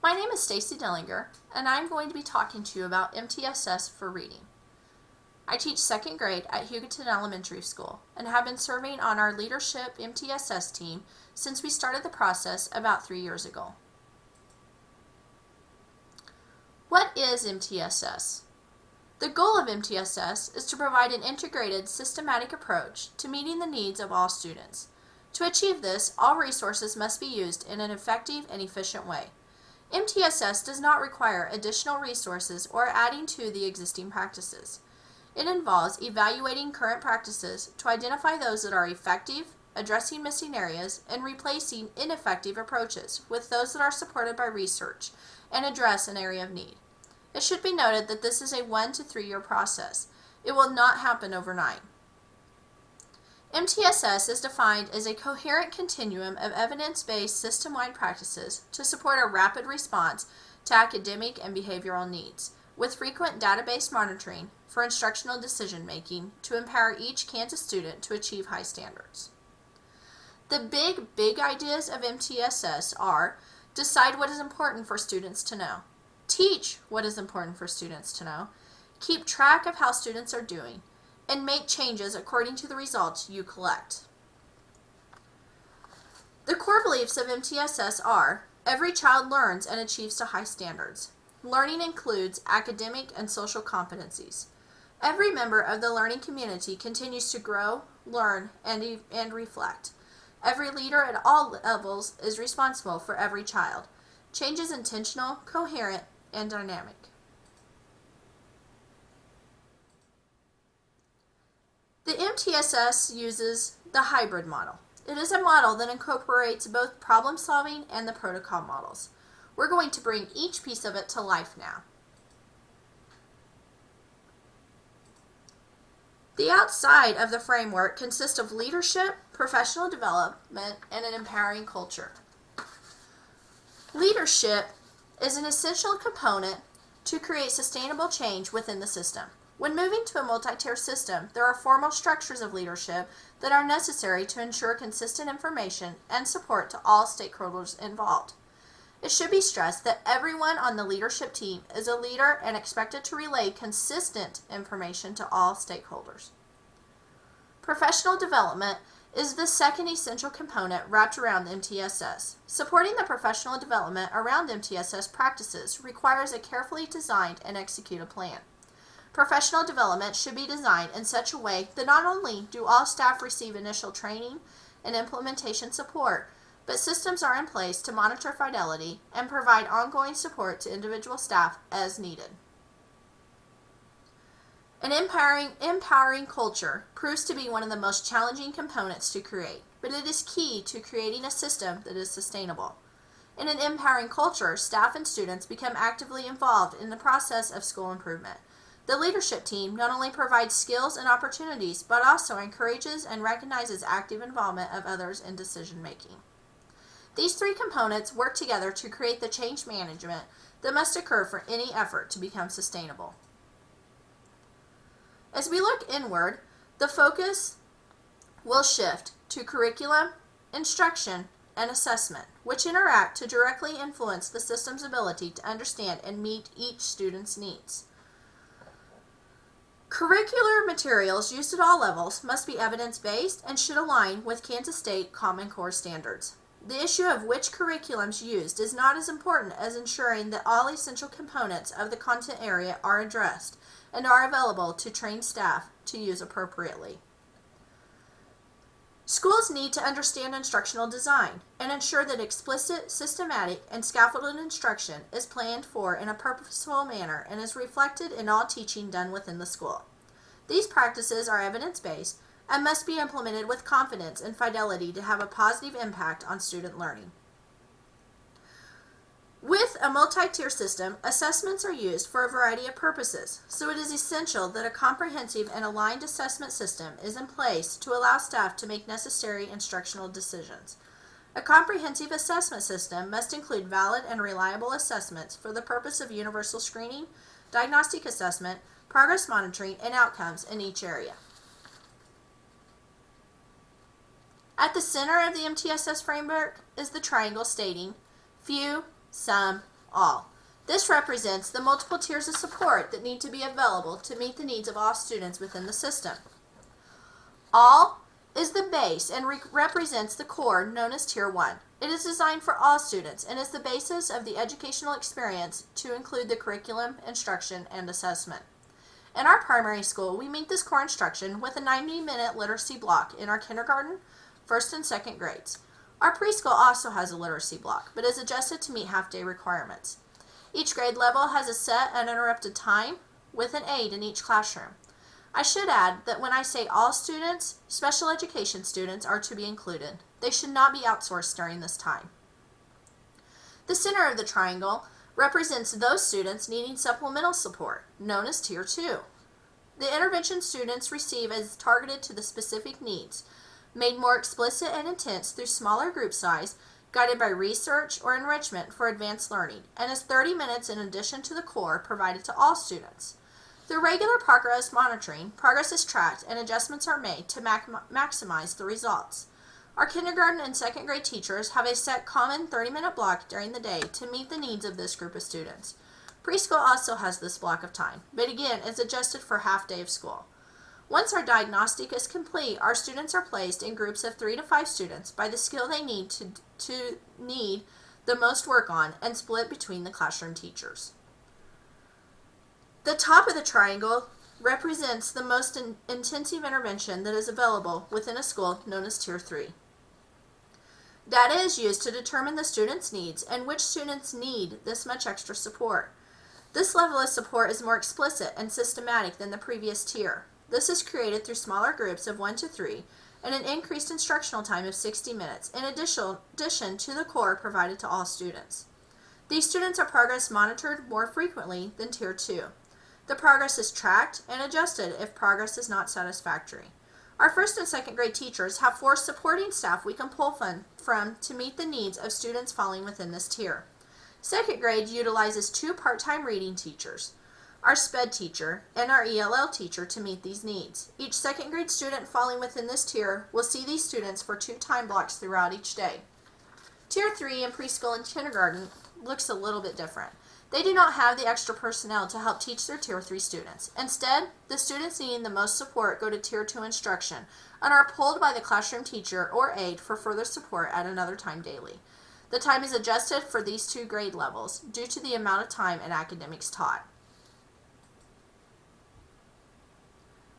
My name is Stacy Dillinger, and I'm going to be talking to you about MTSS for reading. I teach second grade at Hugoton Elementary School and have been serving on our leadership MTSS team since we started the process about 3 years ago. What is MTSS? The goal of MTSS is to provide an integrated, systematic approach to meeting the needs of all students. To achieve this, all resources must be used in an effective and efficient way. MTSS does not require additional resources or adding to the existing practices. It involves evaluating current practices to identify those that are effective, addressing missing areas, and replacing ineffective approaches with those that are supported by research and address an area of need. It should be noted that this is a 1 to 3 year process. It will not happen overnight. MTSS is defined as a coherent continuum of evidence-based system-wide practices to support a rapid response to academic and behavioral needs, with frequent database monitoring for instructional decision-making to empower each Kansas student to achieve high standards. The big ideas of MTSS are: decide what is important for students to know, teach what is important for students to know, keep track of how students are doing, and make changes according to the results you collect. The core beliefs of MTSS are: every child learns and achieves to high standards. Learning includes academic and social competencies. Every member of the learning community continues to grow, learn, and reflect. Every leader at all levels is responsible for every child. Change is intentional, coherent, and dynamic. The MTSS uses the hybrid model. It is a model that incorporates both problem solving and the protocol models. We're going to bring each piece of it to life now. The outside of the framework consists of leadership, professional development, and an empowering culture. Leadership is an essential component to create sustainable change within the system. When moving to a multi-tier system, there are formal structures of leadership that are necessary to ensure consistent information and support to all stakeholders involved. It should be stressed that everyone on the leadership team is a leader and expected to relay consistent information to all stakeholders. Professional development is the second essential component wrapped around MTSS. Supporting the professional development around MTSS practices requires a carefully designed and executed plan. Professional development should be designed in such a way that not only do all staff receive initial training and implementation support, but systems are in place to monitor fidelity and provide ongoing support to individual staff as needed. An empowering culture proves to be one of the most challenging components to create, but it is key to creating a system that is sustainable. In an empowering culture, staff and students become actively involved in the process of school improvement. The leadership team not only provides skills and opportunities, but also encourages and recognizes active involvement of others in decision making. These three components work together to create the change management that must occur for any effort to become sustainable. As we look inward, the focus will shift to curriculum, instruction, and assessment, which interact to directly influence the system's ability to understand and meet each student's needs. Curricular materials used at all levels must be evidence-based and should align with Kansas State Common Core standards. The issue of which curriculums used is not as important as ensuring that all essential components of the content area are addressed and are available to trained staff to use appropriately. Schools need to understand instructional design and ensure that explicit, systematic, and scaffolded instruction is planned for in a purposeful manner and is reflected in all teaching done within the school. These practices are evidence-based and must be implemented with confidence and fidelity to have a positive impact on student learning. With a multi-tier system, assessments are used for a variety of purposes, so it is essential that a comprehensive and aligned assessment system is in place to allow staff to make necessary instructional decisions. A comprehensive assessment system must include valid and reliable assessments for the purpose of universal screening, diagnostic assessment, progress monitoring, and outcomes in each area. At the center of the MTSS framework is the triangle stating few, some, all. This represents the multiple tiers of support that need to be available to meet the needs of all students within the system. All is the base and represents the core known as Tier 1. It is designed for all students and is the basis of the educational experience to include the curriculum, instruction, and assessment. In our primary school, we meet this core instruction with a 90-minute literacy block in our kindergarten, first and second grades. Our preschool also has a literacy block, but is adjusted to meet half-day requirements. Each grade level has a set uninterrupted time with an aide in each classroom. I should add that when I say all students, special education students are to be included. They should not be outsourced during this time. The center of the triangle represents those students needing supplemental support, known as Tier 2. The intervention students receive is targeted to the specific needs, made more explicit and intense through smaller group size, guided by research or enrichment for advanced learning, and is 30 minutes in addition to the core provided to all students. Through regular progress monitoring, progress is tracked and adjustments are made to maximize the results. Our kindergarten and second grade teachers have a set common 30-minute block during the day to meet the needs of this group of students. Preschool also has this block of time, but again is adjusted for half day of school. Once our diagnostic is complete, our students are placed in groups of 3 to 5 students by the skill they need to need the most work on and split between the classroom teachers. The top of the triangle represents the most intensive intervention that is available within a school, known as Tier 3. Data is used to determine the students' needs and which students need this much extra support. This level of support is more explicit and systematic than the previous tier. This is created through smaller groups of 1 to 3 and an increased instructional time of 60 minutes in addition to the core provided to all students. These students are progress monitored more frequently than Tier 2. The progress is tracked and adjusted if progress is not satisfactory. Our first and second grade teachers have 4 supporting staff we can pull from to meet the needs of students falling within this tier. Second grade utilizes 2 part-time reading teachers, our SPED teacher, and our ELL teacher to meet these needs. Each second grade student falling within this tier will see these students for 2 time blocks throughout each day. Tier 3 in preschool and kindergarten looks a little bit different. They do not have the extra personnel to help teach their Tier 3 students. Instead, the students needing the most support go to Tier 2 instruction and are pulled by the classroom teacher or aide for further support at another time daily. The time is adjusted for these 2 grade levels due to the amount of time and academics taught.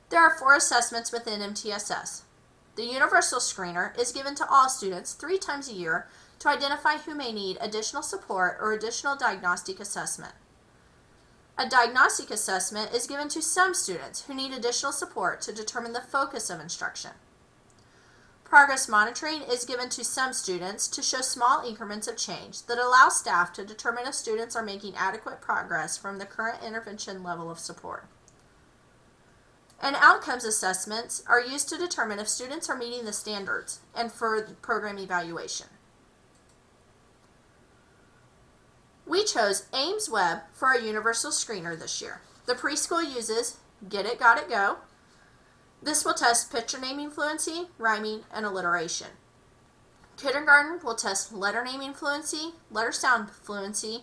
There are 4 assessments within MTSS. The Universal Screener is given to all students 3 times a year to identify who may need additional support or additional diagnostic assessment. A diagnostic assessment is given to some students who need additional support to determine the focus of instruction. Progress monitoring is given to some students to show small increments of change that allow staff to determine if students are making adequate progress from the current intervention level of support. And outcomes assessments are used to determine if students are meeting the standards and for program evaluation. We chose Ames Web for our Universal Screener this year. The preschool uses Get It, Got It, Go. This will test picture naming fluency, rhyming, and alliteration. Kindergarten will test letter naming fluency, letter sound fluency,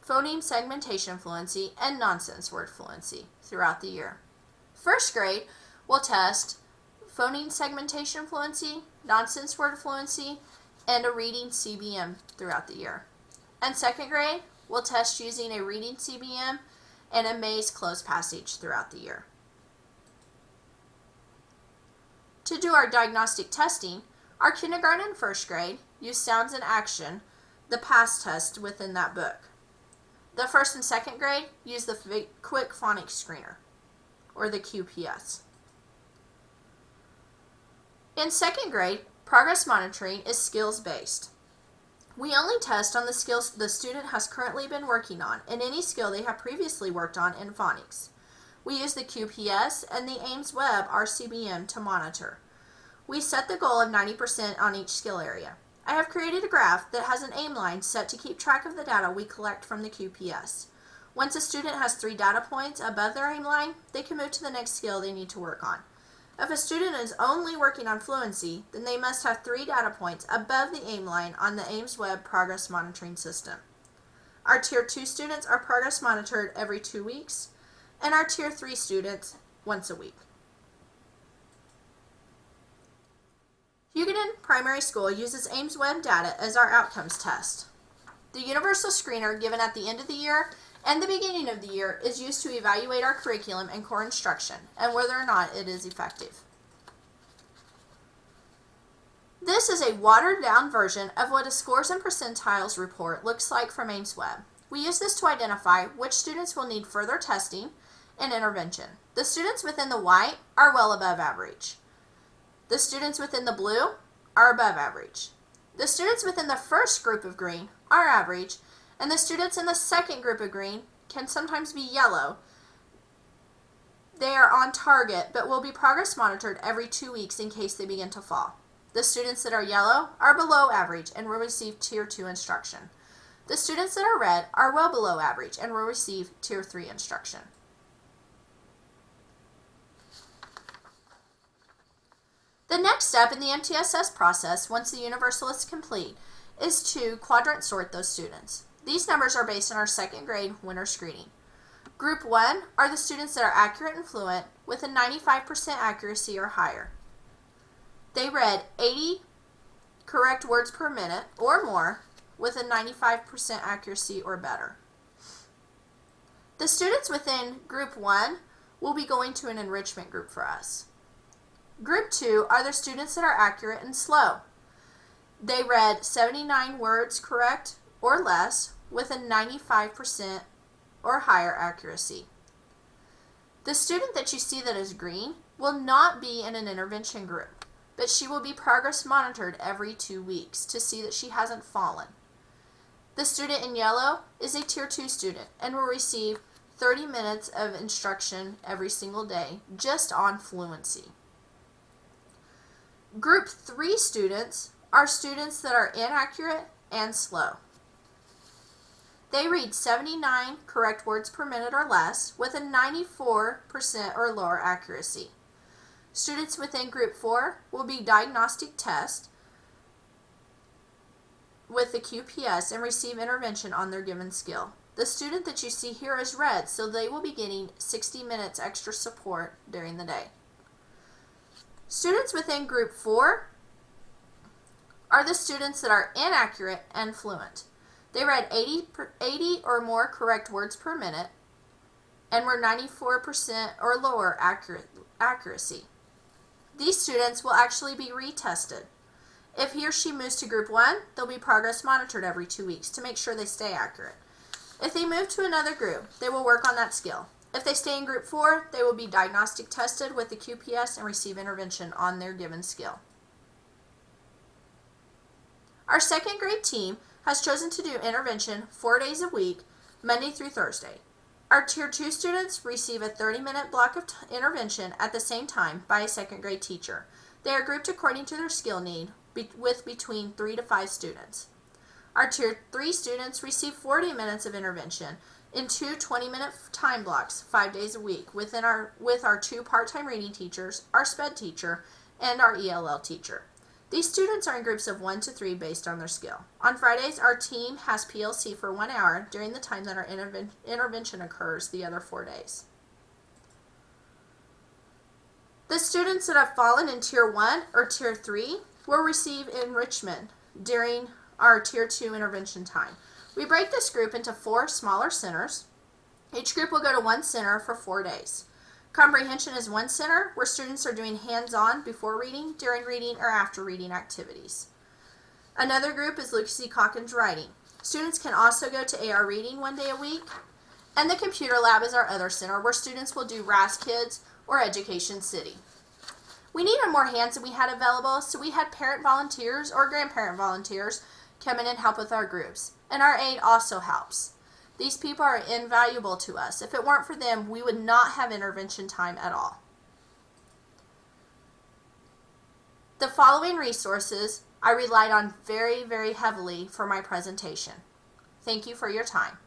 phoneme segmentation fluency, and nonsense word fluency throughout the year. First grade will test phoneme segmentation fluency, nonsense word fluency, and a reading CBM throughout the year. And second grade will test using a reading CBM and a maze closed passage throughout the year. To do our diagnostic testing, our kindergarten and first grade use Sounds in Action, the PASS test within that book. The first and second grade use the Quick Phonics Screener, or the QPS. In second grade, progress monitoring is skills-based. We only test on the skills the student has currently been working on and any skill they have previously worked on in phonics. We use the QPS and the Ames Web RCBM to monitor. We set the goal of 90% on each skill area. I have created a graph that has an aim line set to keep track of the data we collect from the QPS. Once a student has 3 data points above their aim line, they can move to the next skill they need to work on. If a student is only working on fluency, then they must have 3 data points above the aim line on the Ames Web Progress Monitoring System. Our Tier 2 students are progress monitored every 2 weeks, and our Tier 3 students once a week. Hugoton Primary School uses Ames Web data as our outcomes test. The universal screener given at the end of the year and the beginning of the year is used to evaluate our curriculum and core instruction and whether or not it is effective. This is a watered-down version of what a scores and percentiles report looks like from Ames Web. We use this to identify which students will need further testing and intervention. The students within the white are well above average. The students within the blue are above average. The students within the first group of green are average, and the students in the second group of green can sometimes be yellow. They are on target, but will be progress monitored every 2 weeks in case they begin to fall. The students that are yellow are below average and will receive Tier 2 instruction. The students that are red are well below average and will receive Tier 3 instruction. The next step in the MTSS process, once the universal is complete, is to quadrant sort those students. These numbers are based on our second grade winter screening. Group 1 are the students that are accurate and fluent with a 95% accuracy or higher. They read 80 correct words per minute or more with a 95% accuracy or better. The students within Group 1 will be going to an enrichment group for us. Group 2 are the students that are accurate and slow. They read 79 words correct or less with a 95% or higher accuracy. The student that you see that is green will not be in an intervention group, but she will be progress monitored every 2 weeks to see that she hasn't fallen. The student in yellow is a Tier 2 student and will receive 30 minutes of instruction every single day just on fluency. Group 3 students are students that are inaccurate and slow. They read 79 correct words per minute or less with a 94% or lower accuracy. Students within Group 4 will be diagnostic test with the QPS and receive intervention on their given skill. The student that you see here is red, so they will be getting 60 minutes extra support during the day. Students within Group 4 are the students that are inaccurate and fluent. They read 80 or more correct words per minute and were 94% or lower accuracy. These students will actually be retested. If he or she moves to Group 1, they'll be progress monitored every 2 weeks to make sure they stay accurate. If they move to another group, they will work on that skill. If they stay in Group 4, they will be diagnostic tested with the QPS and receive intervention on their given skill. Our second grade team has chosen to do intervention 4 days a week, Monday through Thursday. Our Tier 2 students receive a 30-minute block of intervention at the same time by a second grade teacher. They are grouped according to their skill need with between 3 to 5 students. Our Tier 3 students receive 40 minutes of intervention in 2 20-minute time blocks 5 days a week with our 2 part-time reading teachers, our SPED teacher, and our ELL teacher. These students are in groups of 1 to 3 based on their skill. On Fridays, our team has PLC for 1 hour during the time that our intervention occurs the other 4 days. The students that have fallen in Tier 1 or Tier 3 will receive enrichment during our Tier 2 intervention time. We break this group into 4 smaller centers. Each group will go to 1 center for 4 days. Comprehension is 1 center where students are doing hands-on before reading, during reading, or after reading activities. Another group is Lucas E. Calkins writing. Students can also go to AR reading 1 day a week. And the computer lab is our other center where students will do RAS Kids or Education City. We needed more hands than we had available, so we had parent volunteers or grandparent volunteers come in and help with our groups. And our aide also helps. These people are invaluable to us. If it weren't for them, we would not have intervention time at all. The following resources I relied on very, very heavily for my presentation. Thank you for your time.